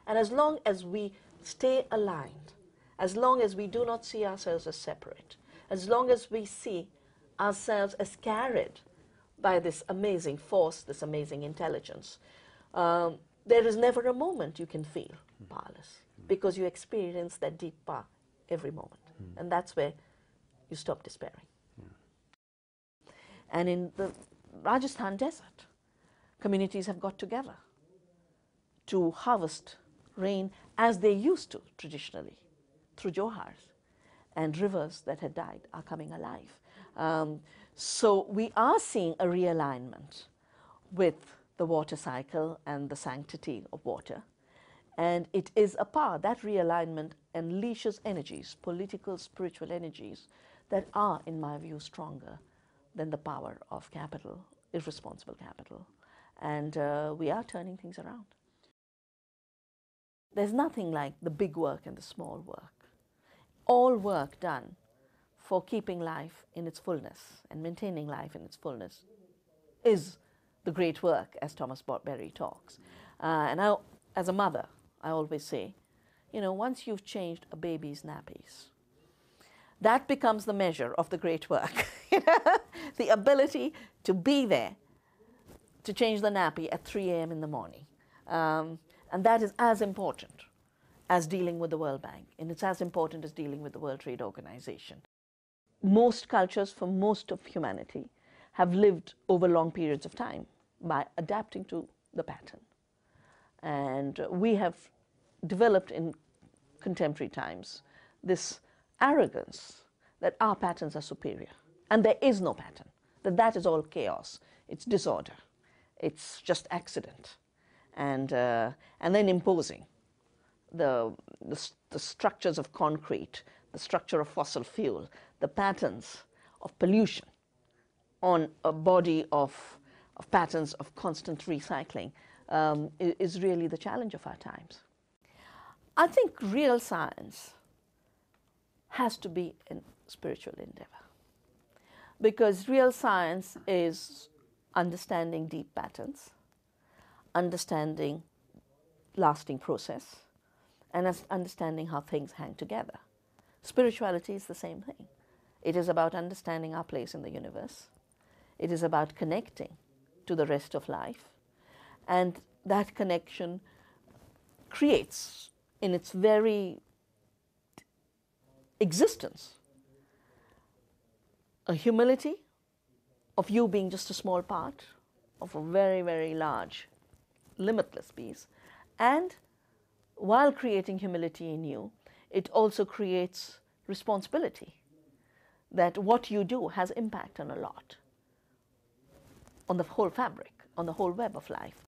And as long as we stay aligned, as long as we do not see ourselves as separate, as long as we see ourselves as carried by this amazing force, this amazing intelligence, there is never a moment you can feel powerless, because you experience that deep power every moment. And that's where you stop despairing. And in the Rajasthan desert, communities have got together to harvest rain as they used to traditionally, through johars, and rivers that had died are coming alive. So we are seeing a realignment with the water cycle and the sanctity of water. And it is a power, that realignment unleashes energies, political, spiritual energies, that are, in my view, stronger than the power of capital, irresponsible capital. And we are turning things around. There's nothing like the big work and the small work. All work done for keeping life in its fullness and maintaining life in its fullness is the great work, as Thomas Berry talks. And I, as a mother, I always say, you know, once you've changed a baby's nappies, that becomes the measure of the great work. The ability to be there, to change the nappy at 3 a.m. in the morning. And that is as important as dealing with the World Bank, and it's as important as dealing with the World Trade Organization. Most cultures for most of humanity have lived over long periods of time by adapting to the pattern. And we have developed in contemporary times this arrogance that our patterns are superior. And there is no pattern, that is all chaos, it's disorder, it's just accident. And then imposing the structures of concrete, the structure of fossil fuel, the patterns of pollution on a body of patterns of constant recycling is really the challenge of our times. I think real science has to be a spiritual endeavor, because real science is understanding deep patterns, understanding lasting process, and understanding how things hang together. Spirituality is the same thing. It is about understanding our place in the universe. It is about connecting to the rest of life. And that connection creates, in its very existence, a humility of you being just a small part of a very, very large, limitless piece. And while creating humility in you, it also creates responsibility, that what you do has impact on a lot, on the whole fabric, on the whole web of life.